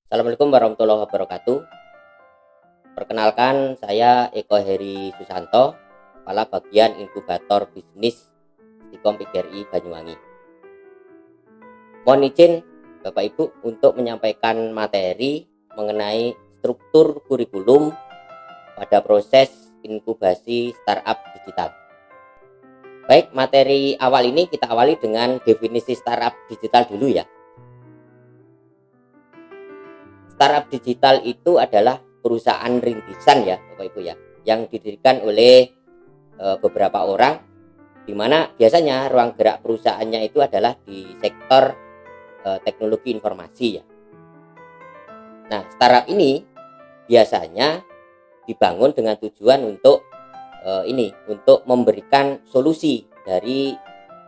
Assalamualaikum warahmatullahi wabarakatuh. Perkenalkan, saya Eko Heri Susanto, Kepala Bagian Inkubator Bisnis Stikom PGRI Banyuwangi. Mohon izin Bapak Ibu untuk menyampaikan materi mengenai struktur kurikulum pada proses inkubasi startup digital. Baik, materi awal ini kita awali dengan definisi startup digital dulu ya. Startup digital itu adalah perusahaan rintisan ya Bapak Ibu ya, yang didirikan oleh beberapa orang, di mana biasanya ruang gerak perusahaannya itu adalah di sektor teknologi informasi ya. Nah, startup ini biasanya dibangun dengan tujuan untuk untuk memberikan solusi dari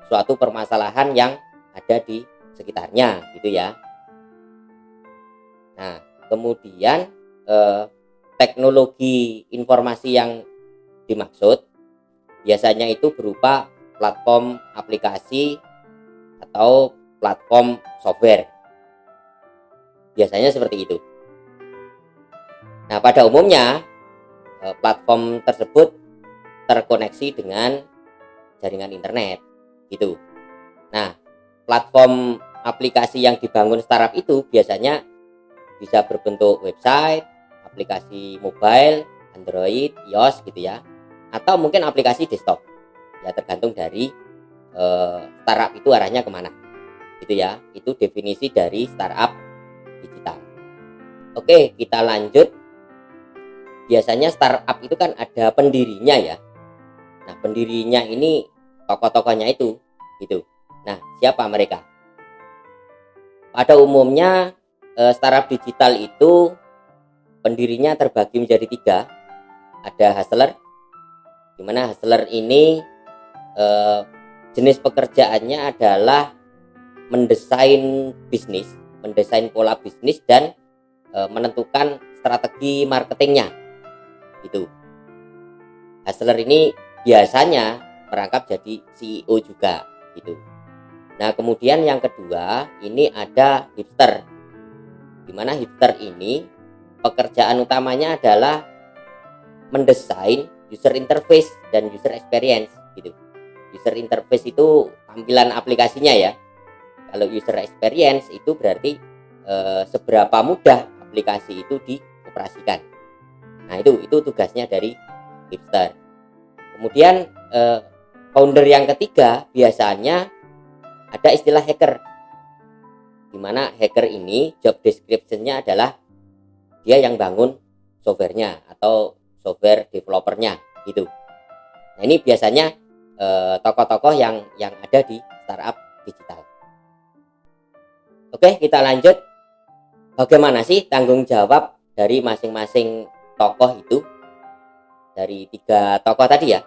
suatu permasalahan yang ada di sekitarnya gitu ya. Nah, kemudian teknologi informasi yang dimaksud biasanya itu berupa platform aplikasi atau platform software. Biasanya seperti itu. Nah, pada umumnya platform tersebut terkoneksi dengan jaringan internet gitu. Nah, platform aplikasi yang dibangun startup itu biasanya bisa berbentuk website, aplikasi mobile, Android, iOS gitu ya, atau mungkin aplikasi desktop. Ya tergantung dari startup itu arahnya kemana gitu ya. Itu definisi dari startup digital. Oke, kita lanjut. Biasanya startup itu kan ada pendirinya ya. Nah, pendirinya ini tokoh-tokohnya itu gitu. Nah, siapa mereka? Pada umumnya startup digital itu pendirinya terbagi menjadi 3. Ada hustler, di mana hustler ini jenis pekerjaannya adalah mendesain bisnis, mendesain pola bisnis dan menentukan strategi marketingnya gitu. Hustler ini biasanya merangkap jadi CEO juga gitu. Nah, kemudian yang kedua ini ada hipster, di mana hipster ini pekerjaan utamanya adalah mendesain user interface dan user experience gitu. User interface itu tampilan aplikasinya ya. Kalau user experience itu berarti seberapa mudah aplikasi itu dioperasikan. Nah, itu tugasnya dari hipster. Kemudian founder yang ketiga biasanya ada istilah hacker, di mana hacker ini job description-nya adalah dia yang bangun softwarenya atau software developernya gitu. Nah, ini biasanya tokoh-tokoh yang ada di startup digital. Oke, kita lanjut. Bagaimana sih tanggung jawab dari masing-masing tokoh itu, dari 3 tokoh tadi ya?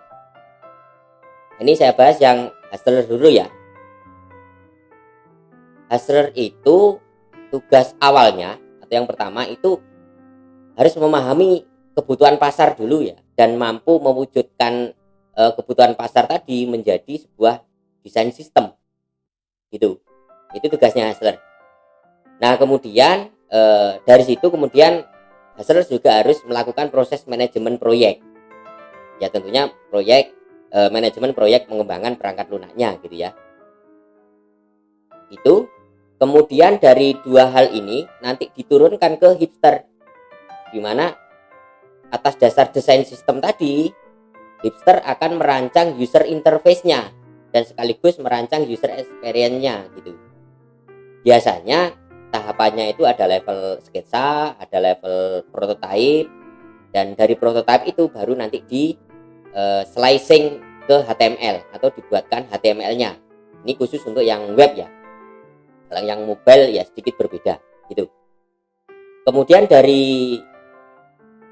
Ini saya bahas yang hustler dulu ya. Hustler itu tugas awalnya atau yang pertama itu harus memahami kebutuhan pasar dulu ya, dan mampu mewujudkan kebutuhan pasar tadi menjadi sebuah desain sistem gitu. Itu tugasnya hustler. Nah, kemudian dari situ kemudian hustler juga harus melakukan proses manajemen proyek. Ya tentunya proyek manajemen proyek mengembangkan perangkat lunaknya gitu ya. Itu kemudian dari 2 hal ini nanti diturunkan ke hipster, di mana atas dasar desain sistem tadi hipster akan merancang user interface-nya dan sekaligus merancang user experience-nya gitu. Biasanya tahapannya itu ada level sketsa, ada level prototype, dan dari prototype itu baru nanti di slicing ke HTML atau dibuatkan HTML-nya. Ini khusus untuk yang web ya. Kalau yang mobile ya sedikit berbeda gitu. Kemudian dari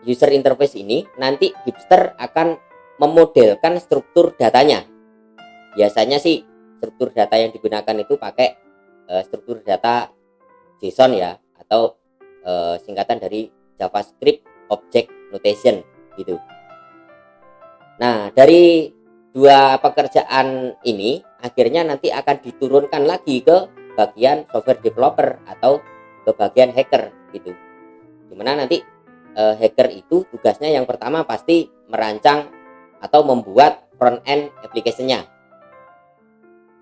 user interface ini nanti hipster akan memodelkan struktur datanya. Biasanya sih struktur data yang digunakan itu pakai struktur data JSON ya, atau singkatan dari JavaScript Object Notation gitu. Nah, dari 2 pekerjaan ini akhirnya nanti akan diturunkan lagi ke bagian software developer atau ke bagian hacker gitu. Dimana nanti hacker itu tugasnya yang pertama pasti merancang atau membuat front end application-nya.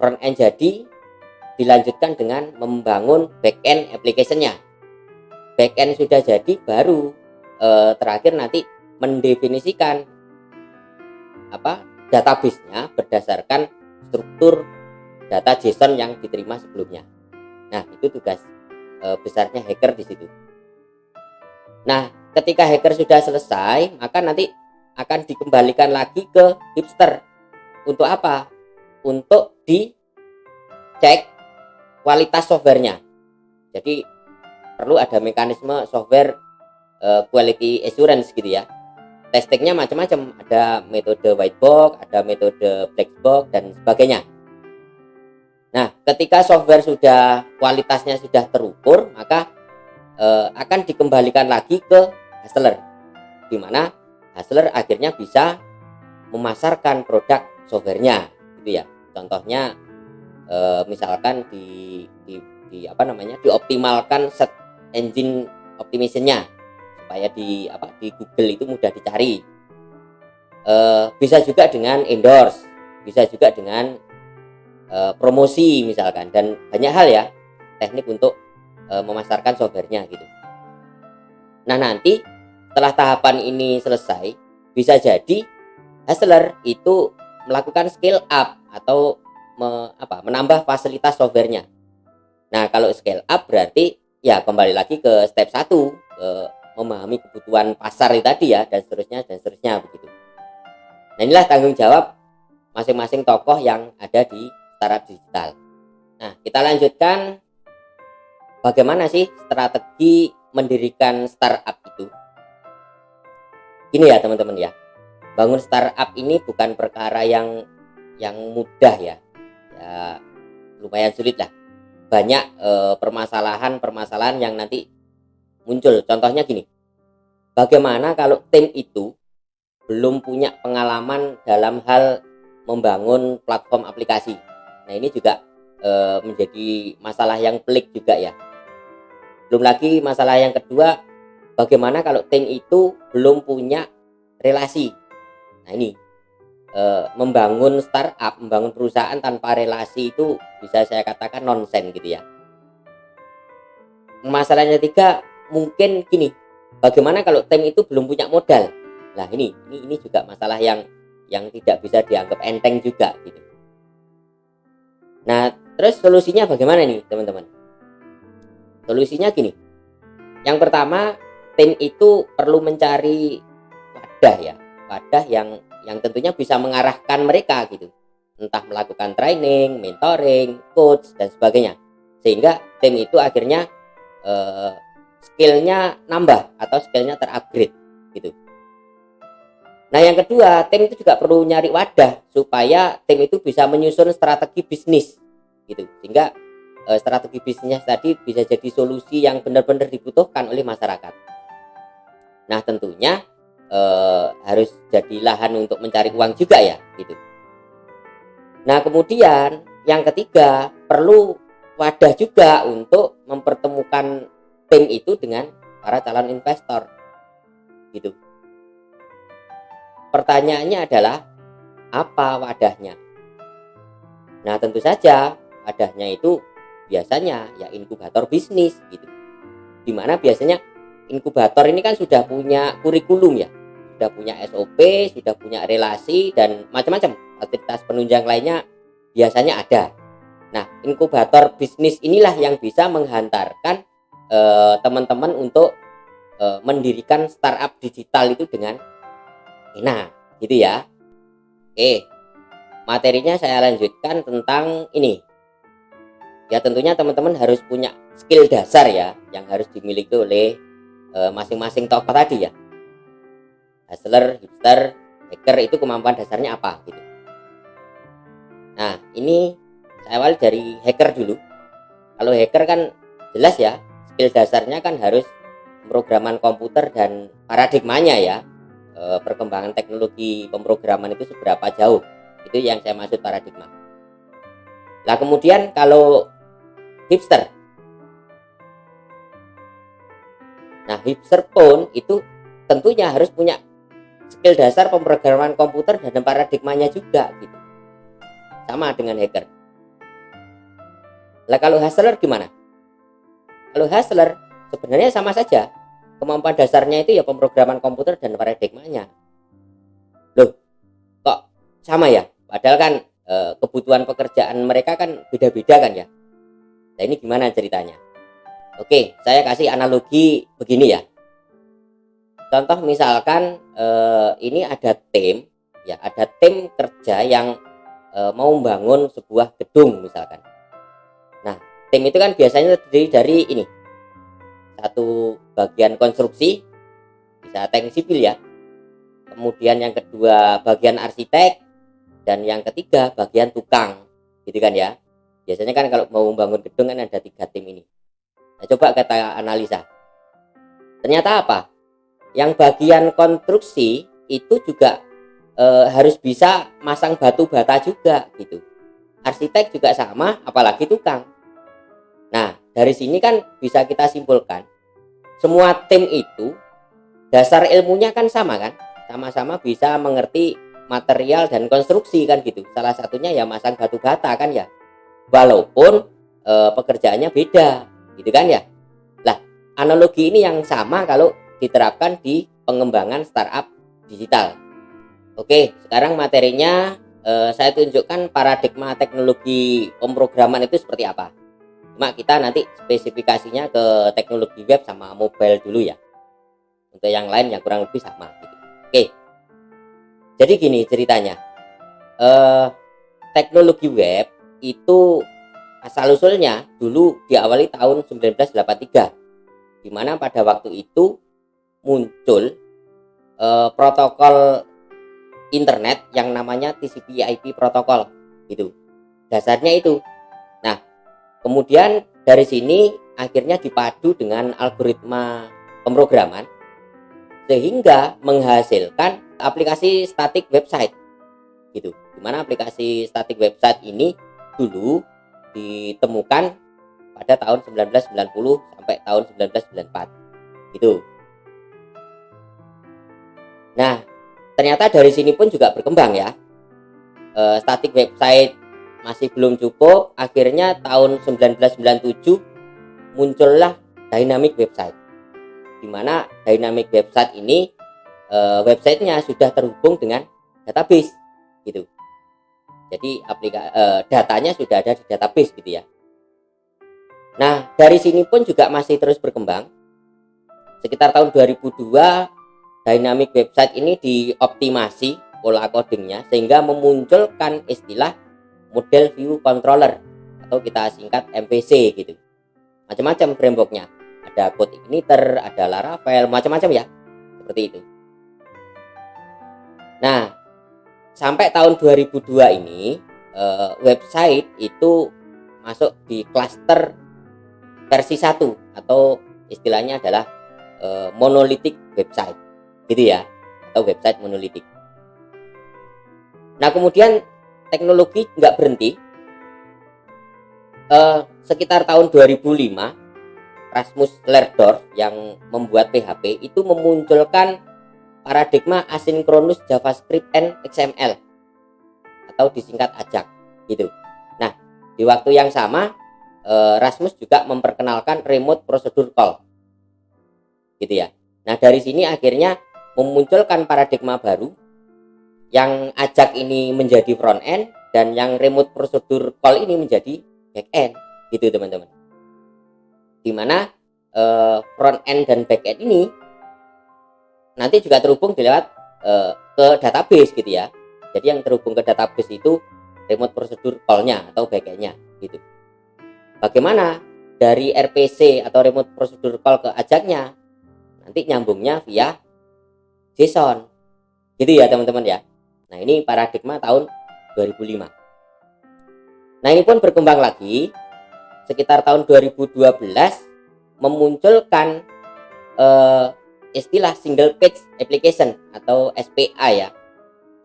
Front end jadi, dilanjutkan dengan membangun back end application-nya. Back end sudah jadi, baru terakhir nanti mendefinisikan database-nya berdasarkan struktur data JSON yang diterima sebelumnya. Nah, itu tugas besarnya hacker di situ. Nah, ketika hacker sudah selesai, maka nanti akan dikembalikan lagi ke hipster. Untuk apa? Untuk dicek kualitas softwarenya. Jadi perlu ada mekanisme software quality assurance gitu ya. Testingnya macam-macam, ada metode white box, ada metode black box dan sebagainya. Nah, ketika software sudah kualitasnya sudah terukur, maka akan dikembalikan lagi ke hustler, di mana hustler akhirnya bisa memasarkan produk softwarenya, gitu ya. Contohnya misalkan dioptimalkan search engine optimization-nya supaya di Google itu mudah dicari. Bisa juga dengan endorse, bisa juga dengan promosi misalkan, dan banyak hal ya, teknik untuk memasarkan softwarenya gitu. Nah, nanti setelah tahapan ini selesai, bisa jadi hustler itu melakukan scale up atau menambah fasilitas softwarenya. Nah, kalau scale up berarti ya kembali lagi ke step 1, memahami kebutuhan pasar itu tadi ya, dan seterusnya begitu. Nah, inilah tanggung jawab masing-masing tokoh yang ada di startup digital. Nah, kita lanjutkan. Bagaimana sih strategi mendirikan startup itu? Gini ya teman-teman ya, bangun startup ini bukan perkara yang mudah ya, lumayan sulit lah. Banyak permasalahan yang nanti muncul. Contohnya gini, bagaimana kalau tim itu belum punya pengalaman dalam hal membangun platform aplikasi? Nah, ini juga menjadi masalah yang pelik juga ya. Belum lagi masalah yang kedua, bagaimana kalau tim itu belum punya relasi? Nah, ini membangun startup, membangun perusahaan tanpa relasi itu bisa saya katakan nonsen gitu ya. Masalah yang ketiga mungkin gini, bagaimana kalau tim itu belum punya modal? Nah, ini juga masalah yang tidak bisa dianggap enteng juga gitu. Nah, terus solusinya bagaimana nih teman-teman? Solusinya gini, yang pertama, tim itu perlu mencari wadah yang tentunya bisa mengarahkan mereka gitu, entah melakukan training, mentoring, coach dan sebagainya, sehingga tim itu akhirnya skillnya nambah atau skillnya terupgrade gitu. Nah, yang kedua, tim itu juga perlu nyari wadah supaya tim itu bisa menyusun strategi bisnis gitu, sehingga strategi bisnisnya tadi bisa jadi solusi yang benar-benar dibutuhkan oleh masyarakat. Nah, tentunya harus jadi lahan untuk mencari uang juga ya gitu. Nah, kemudian yang ketiga, perlu wadah juga untuk mempertemukan tim itu dengan para calon investor gitu. Pertanyaannya adalah, apa wadahnya? Nah, tentu saja wadahnya itu biasanya ya inkubator bisnis gitu, dimana biasanya inkubator ini kan sudah punya kurikulum ya, sudah punya SOP, sudah punya relasi dan macam-macam fasilitas penunjang lainnya biasanya ada. Nah, inkubator bisnis inilah yang bisa menghantarkan teman-teman untuk mendirikan startup digital itu dengan enak gitu ya. Oke, materinya saya lanjutkan tentang ini. Ya, tentunya teman-teman harus punya skill dasar ya, yang harus dimiliki oleh masing-masing tokoh tadi ya. Hustler, hipster, hacker itu kemampuan dasarnya apa gitu. Nah, ini saya awali dari hacker dulu. Kalau hacker kan jelas ya, skill dasarnya kan harus pemrograman komputer dan paradigmanya ya. Perkembangan teknologi pemrograman itu seberapa jauh, itu yang saya maksud paradigma. Nah, kemudian kalau hipster Nah, hipster pun itu tentunya harus punya skill dasar pemrograman komputer dan paradigmanya juga gitu. Sama dengan hacker. Lah kalau hustler gimana? Kalau hustler sebenarnya sama saja. Kemampuan dasarnya itu ya pemrograman komputer dan paradigmanya. Loh, kok sama ya? Padahal kan kebutuhan pekerjaan mereka kan beda-beda kan ya. Nah, ini gimana ceritanya? Oke, saya kasih analogi begini ya. Contoh misalkan ini ada tim, ya ada tim kerja yang mau membangun sebuah gedung misalkan. Nah, tim itu kan biasanya terdiri dari ini, satu bagian konstruksi, bisa teknik sipil ya. Kemudian yang kedua bagian arsitek, dan yang ketiga bagian tukang, gitu kan ya. Biasanya kan kalau mau membangun gedung kan ada 3 tim ini. Nah, coba kita analisa. Ternyata apa? Yang bagian konstruksi itu juga harus bisa masang batu bata juga gitu. Arsitek juga sama, apalagi tukang. Nah, dari sini kan bisa kita simpulkan semua tim itu dasar ilmunya kan sama kan? Sama-sama bisa mengerti material dan konstruksi kan gitu. Salah satunya ya masang batu bata kan ya. Walaupun pekerjaannya beda, gitu kan ya. Lah, analogi ini yang sama kalau diterapkan di pengembangan startup digital. Oke, sekarang materinya saya tunjukkan paradigma teknologi pemrograman itu seperti apa. Cuma kita nanti spesifikasinya ke teknologi web sama mobile dulu ya. Untuk yang lain yang kurang lebih sama gitu. Oke. Jadi gini ceritanya. Teknologi web itu asal usulnya dulu diawali tahun 1983, di mana pada waktu itu muncul protokol internet yang namanya TCP/IP protokol gitu. Dasarnya itu. Nah, kemudian dari sini akhirnya dipadu dengan algoritma pemrograman sehingga menghasilkan aplikasi static website gitu. Dimana aplikasi static website ini dulu ditemukan pada tahun 1990 sampai tahun 1994 gitu. Nah, ternyata dari sini pun juga berkembang ya. Static website masih belum cukup, akhirnya tahun 1997 muncullah dynamic website. Dimana dynamic website ini websitenya sudah terhubung dengan database gitu. Jadi datanya sudah ada di database gitu ya. Nah, dari sini pun juga masih terus berkembang. Sekitar tahun 2002 dynamic website ini dioptimasi pola codingnya sehingga memunculkan istilah model view controller atau kita singkat MVC gitu. Macam-macam frameworknya. Ada code igniter, ada Laravel, macam-macam ya. Seperti itu. Nah, sampai tahun 2002 ini website itu masuk di klaster versi 1 atau istilahnya adalah monolithic website gitu ya, atau website monolithic. Nah, kemudian teknologi nggak berhenti. Sekitar tahun 2005 Rasmus Lerdorf yang membuat PHP itu memunculkan paradigma asynchronous JavaScript and XML atau disingkat AJAX gitu. Nah, di waktu yang sama Rasmus juga memperkenalkan remote procedure call gitu ya. Nah, dari sini akhirnya memunculkan paradigma baru yang AJAX ini menjadi front end dan yang remote procedure call ini menjadi back end gitu teman-teman. Dimana front end dan back end ini nanti juga terhubung lewat ke database gitu ya. Jadi yang terhubung ke database itu remote procedure call-nya atau back-end-nya gitu. Bagaimana dari RPC atau remote procedure call ke AJAX-nya? Nanti nyambungnya via JSON. Gitu ya teman-teman ya. Nah, ini paradigma tahun 2005. Nah, ini pun berkembang lagi. Sekitar tahun 2012 memunculkan istilah single page application atau SPA ya.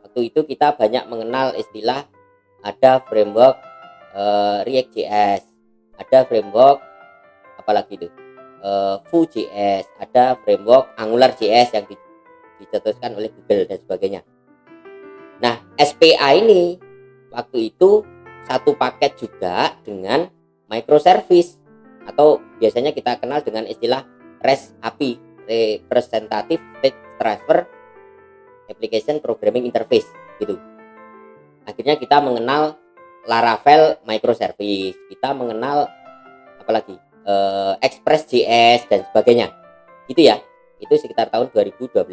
Waktu itu kita banyak mengenal istilah ada framework React.js, ada framework apalagi itu Vue.js, ada framework AngularJS yang dicetuskan oleh Google dan sebagainya. Nah, SPA ini waktu itu satu paket juga dengan microservice atau biasanya kita kenal dengan istilah REST API, Representative State Transfer Application Programming Interface gitu. Akhirnya kita mengenal Laravel microservice, kita mengenal apalagi Express.js dan sebagainya gitu ya. Itu sekitar tahun 2012.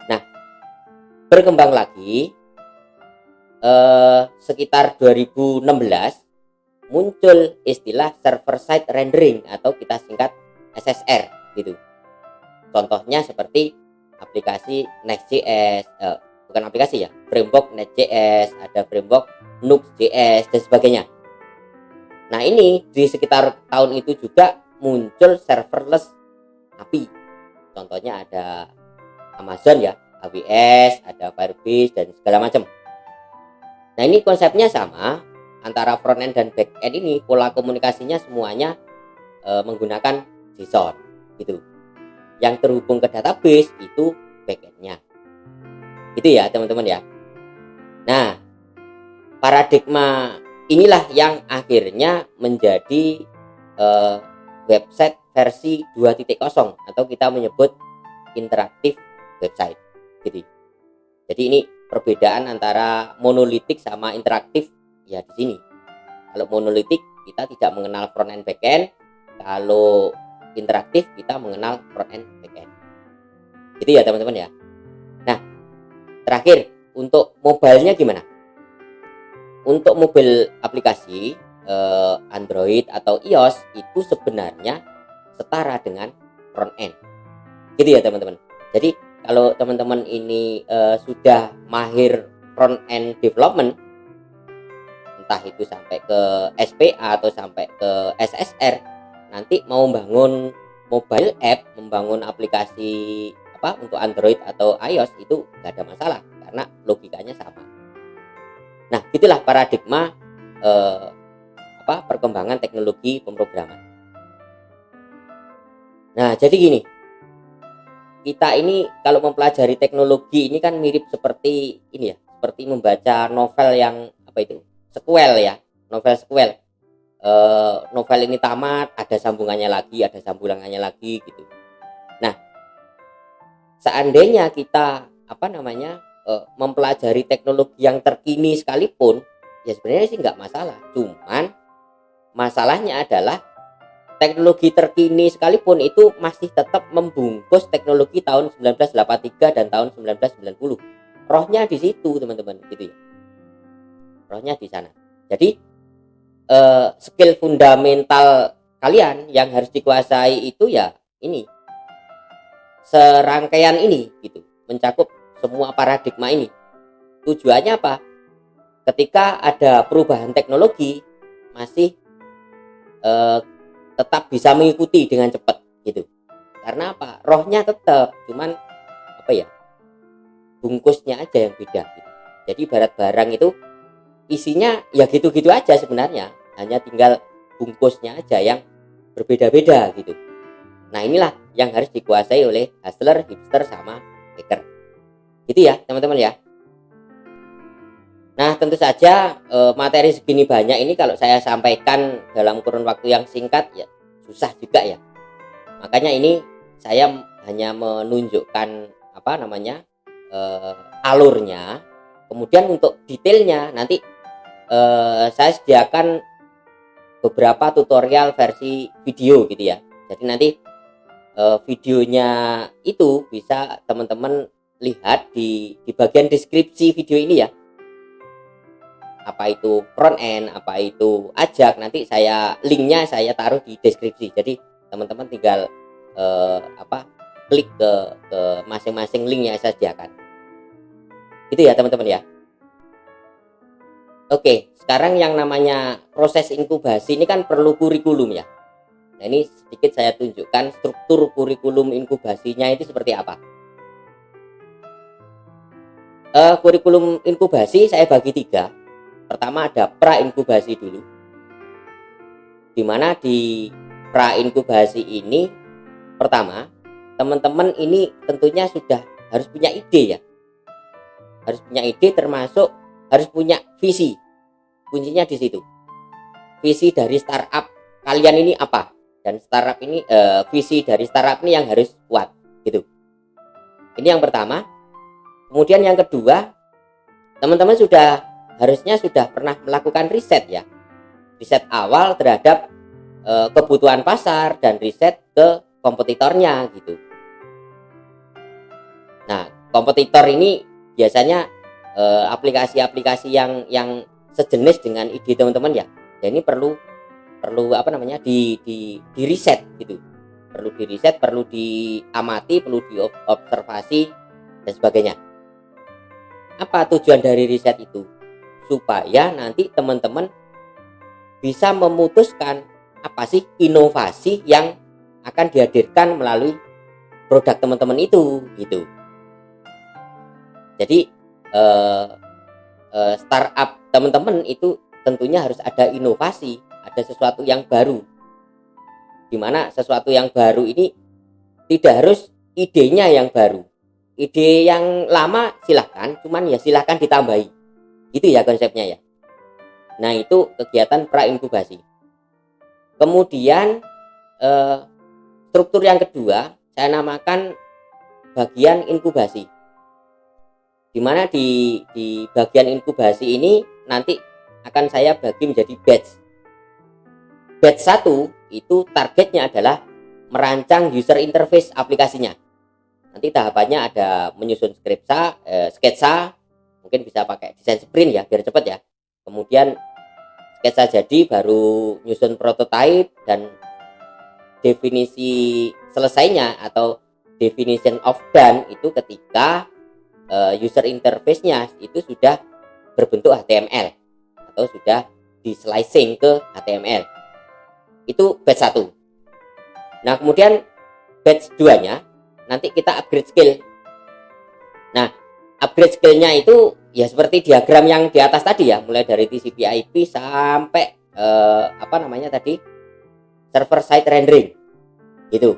Nah, berkembang lagi sekitar 2016 muncul istilah server side rendering atau kita singkat SSR gitu. Contohnya seperti aplikasi Next.js, bukan aplikasi ya, framework Next.js, ada framework Nuxt.js dan sebagainya. Nah, ini di sekitar tahun itu juga muncul serverless API. Contohnya ada Amazon ya, AWS, ada Firebase dan segala macam. Nah, ini konsepnya sama antara front end dan back end ini, pola komunikasinya semuanya menggunakan JSON gitu. Yang terhubung ke database itu back end-nya. Gitu ya, teman-teman ya. Nah, paradigma inilah yang akhirnya menjadi website versi 2.0 atau kita menyebut interaktif website gitu. Jadi ini perbedaan antara monolitik sama interaktif ya di sini. Kalau monolitik kita tidak mengenal front end back end, kalau interaktif kita mengenal front end back end. Gitu ya teman-teman ya. Nah, terakhir untuk mobile-nya gimana? Untuk mobile aplikasi Android atau iOS itu sebenarnya setara dengan front end. Gitu ya teman-teman. Jadi kalau teman-teman ini sudah mahir front end development, entah itu sampai ke SPA atau sampai ke SSR, nanti mau membangun mobile app, membangun aplikasi untuk Android atau iOS itu nggak ada masalah karena logikanya sama. Nah, itulah paradigma perkembangan teknologi pemrograman. Nah, jadi gini, kita ini kalau mempelajari teknologi ini kan mirip seperti ini ya, seperti membaca novel yang sequel ya, novel sequel. Novel ini tamat, ada sambungannya lagi gitu. Nah, seandainya kita mempelajari teknologi yang terkini sekalipun, ya sebenarnya sih nggak masalah. Cuman masalahnya adalah teknologi terkini sekalipun itu masih tetap membungkus teknologi tahun 1983 dan tahun 1990. Rohnya di situ teman-teman gitu ya. Rohnya di sana. Jadi skill fundamental kalian yang harus dikuasai itu ya ini, serangkaian ini gitu, mencakup semua paradigma ini. Tujuannya apa? Ketika ada perubahan teknologi masih tetap bisa mengikuti dengan cepat gitu. Karena apa? Rohnya tetap, cuman bungkusnya aja yang beda gitu. Jadi barang itu isinya ya gitu-gitu aja sebenarnya, hanya tinggal bungkusnya aja yang berbeda-beda gitu. Nah, inilah yang harus dikuasai oleh hustler, hipster, sama hacker. Gitu ya teman-teman ya. Nah, tentu saja materi segini banyak ini kalau saya sampaikan dalam kurun waktu yang singkat ya susah juga ya. Makanya ini saya hanya menunjukkan alurnya. Kemudian untuk detailnya nanti saya sediakan beberapa tutorial versi video gitu ya. Jadi nanti videonya itu bisa teman-teman lihat di bagian deskripsi video ini ya. Apa itu front end, apa itu ajak, nanti linknya saya taruh di deskripsi. Jadi teman-teman tinggal klik ke masing-masing link yang saya sediakan. Itu ya teman-teman ya. Oke, sekarang yang namanya proses inkubasi ini kan perlu kurikulum ya. Nah, ini sedikit saya tunjukkan struktur kurikulum inkubasinya itu seperti apa. Kurikulum inkubasi saya bagi 3. Pertama ada pra-inkubasi dulu. Dimana di pra-inkubasi ini pertama, teman-teman ini tentunya sudah harus punya ide ya. Harus punya ide, termasuk harus punya visi. Kuncinya di situ. Visi dari startup kalian ini apa? Dan startup ini visi dari startup ini yang harus kuat gitu. Ini yang pertama. Kemudian yang kedua, teman-teman harusnya sudah pernah melakukan riset ya. Riset awal terhadap kebutuhan pasar dan riset ke kompetitornya gitu. Nah, kompetitor ini biasanya aplikasi-aplikasi yang sejenis dengan ide teman-teman ya. Dan ini perlu apa namanya di riset gitu. Perlu di riset, perlu diamati, perlu diobservasi dan sebagainya. Apa tujuan dari riset itu? Supaya nanti teman-teman bisa memutuskan apa sih inovasi yang akan dihadirkan melalui produk teman-teman itu gitu. Jadi startup teman-teman itu tentunya harus ada inovasi, ada sesuatu yang baru. Dimana sesuatu yang baru ini tidak harus idenya yang baru. Ide yang lama silahkan, cuman ya silahkan ditambahi. Gitu ya konsepnya ya. Nah, itu kegiatan pra-inkubasi. Kemudian struktur yang kedua saya namakan bagian inkubasi. Dimana di bagian inkubasi ini nanti akan saya bagi menjadi batch. Batch 1 itu targetnya adalah merancang user interface aplikasinya. Nanti tahapannya ada menyusun sketsa, mungkin bisa pakai desain sprint ya biar cepat ya. Kemudian sketsa jadi, baru nyusun prototype, dan definisi selesainya atau definition of done itu ketika user interface-nya itu sudah berbentuk HTML atau sudah di slicing ke HTML. Itu batch 1. Nah, kemudian batch 2-nya nanti kita upgrade skill. Nah, upgrade skillnya itu ya seperti diagram yang di atas tadi ya, mulai dari TCP/IP sampai server side rendering gitu.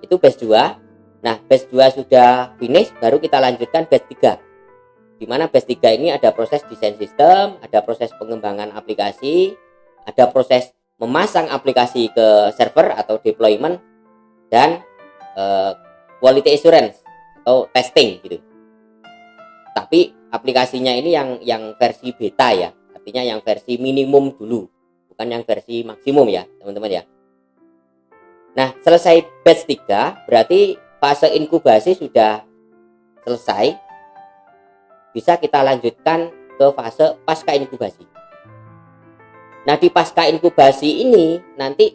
Itu batch 2. Nah, batch 2 sudah finish, baru kita lanjutkan batch 3. Di mana batch 3 ini ada proses desain sistem, ada proses pengembangan aplikasi, ada proses memasang aplikasi ke server atau deployment, dan quality assurance atau testing gitu. Tapi aplikasinya ini yang versi beta ya, artinya yang versi minimum dulu, bukan yang versi maksimum ya teman-teman ya. Nah, selesai batch 3 berarti fase inkubasi sudah selesai. Bisa kita lanjutkan ke fase pasca inkubasi. Nah, di pasca inkubasi ini nanti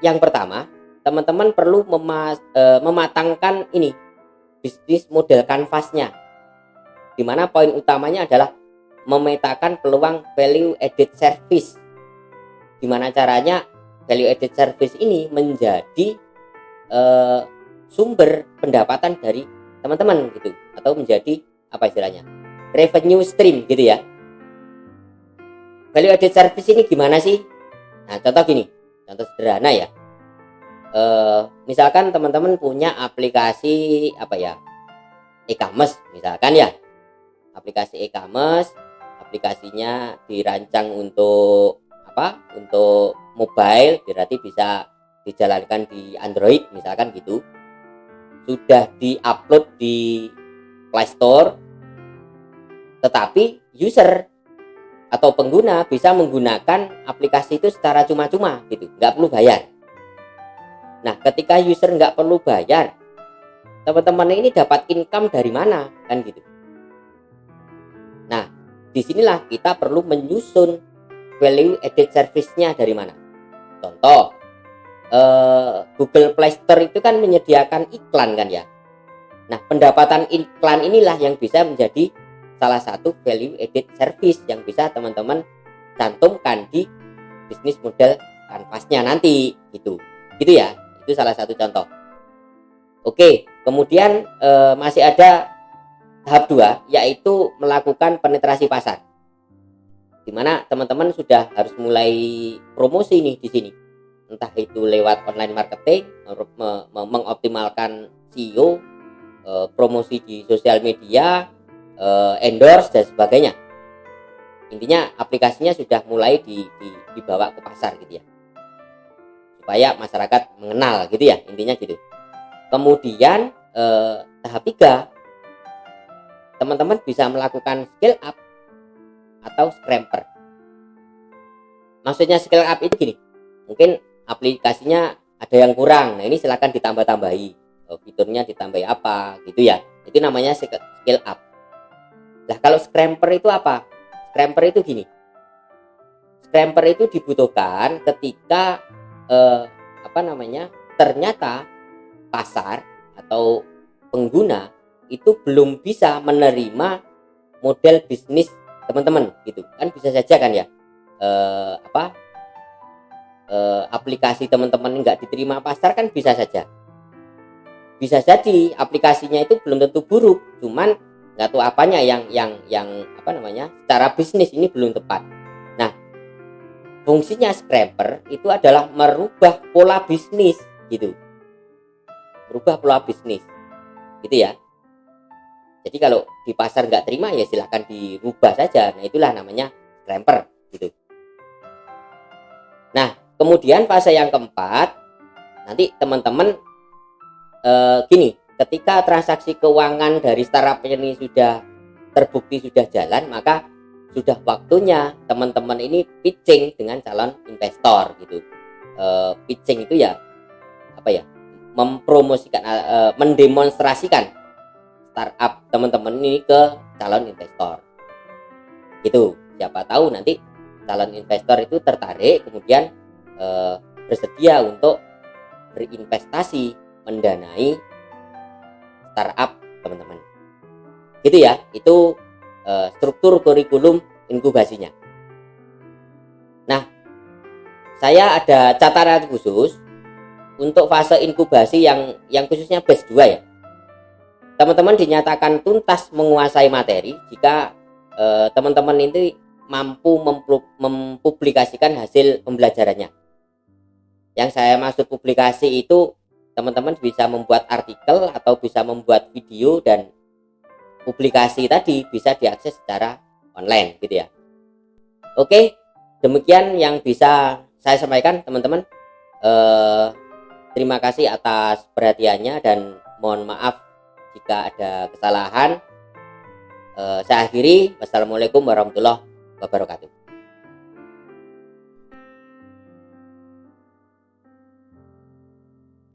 yang pertama teman-teman perlu mematangkan ini bisnis model kanvasnya, dimana poin utamanya adalah memetakan peluang value added service. Gimana caranya value added service ini menjadi sumber pendapatan dari teman-teman gitu, atau menjadi apa istilahnya revenue stream gitu ya. Value added service ini gimana sih? Nah, contoh gini, contoh sederhana ya. Misalkan teman-teman punya aplikasi e-commerce misalkan ya, aplikasi e-commerce, aplikasinya dirancang untuk mobile, berarti bisa dijalankan di Android misalkan gitu, sudah diupload di Play Store, tetapi user atau pengguna bisa menggunakan aplikasi itu secara cuma-cuma gitu, nggak perlu bayar. Nah, ketika user nggak perlu bayar, teman-teman ini dapat income dari mana kan gitu. Nah, disinilah kita perlu menyusun value added service-nya dari mana. Contoh, Google Play Store itu kan menyediakan iklan kan ya. Nah, pendapatan iklan inilah yang bisa menjadi salah satu value added service yang bisa teman-teman cantumkan di bisnis model kanvasnya nanti gitu ya. Itu salah satu contoh. Oke, kemudian masih ada tahap 2, yaitu melakukan penetrasi pasar, dimana teman-teman sudah harus mulai promosi nih di sini. entah itu lewat online marketing, mengoptimalkan SEO, promosi di sosial media, endorse dan sebagainya. Intinya aplikasinya sudah mulai dibawa ke pasar gitu ya, supaya masyarakat mengenal gitu ya, intinya gitu. Kemudian tahap 3, teman-teman bisa melakukan scale up atau scraper. Maksudnya scale up itu gini, mungkin aplikasinya ada yang kurang, nah ini silahkan ditambah-tambahi, fiturnya ditambahi apa gitu ya, itu namanya scale up. Nah kalau scraper itu apa? Scraper itu gini, scraper itu dibutuhkan ketika ternyata pasar atau pengguna itu belum bisa menerima model bisnis teman-teman gitu kan. Bisa saja kan ya, aplikasi teman-teman nggak diterima pasar kan, bisa saja. Bisa jadi aplikasinya itu belum tentu buruk, cuman nggak tahu apanya yang secara bisnis ini belum tepat. Nah, fungsinya scraper itu adalah merubah pola bisnis gitu, merubah pola bisnis gitu ya. Jadi kalau di pasar nggak terima ya silahkan dirubah saja. Nah itulah namanya scraper gitu. Nah kemudian fase yang keempat, nanti teman-teman gini, ketika transaksi keuangan dari startup ini sudah terbukti sudah jalan, maka sudah waktunya teman-teman ini pitching dengan calon investor gitu. Pitching itu ya mempromosikan, mendemonstrasikan startup teman-teman ini ke calon investor gitu. Siapa tahu nanti calon investor itu tertarik, kemudian bersedia untuk berinvestasi mendanai startup teman-teman gitu ya. Itu struktur kurikulum inkubasinya. Nah saya ada catatan khusus untuk fase inkubasi yang khususnya batch 2 ya. Teman-teman dinyatakan tuntas menguasai materi jika teman-teman ini mampu mempublikasikan hasil pembelajarannya. Yang saya maksud publikasi itu teman-teman bisa membuat artikel atau bisa membuat video, dan publikasi tadi bisa diakses secara online gitu ya. Oke, demikian yang bisa saya sampaikan teman-teman. Terima kasih atas perhatiannya dan mohon maaf jika ada kesalahan. Saya akhiri. Wassalamualaikum warahmatullahi wabarakatuh.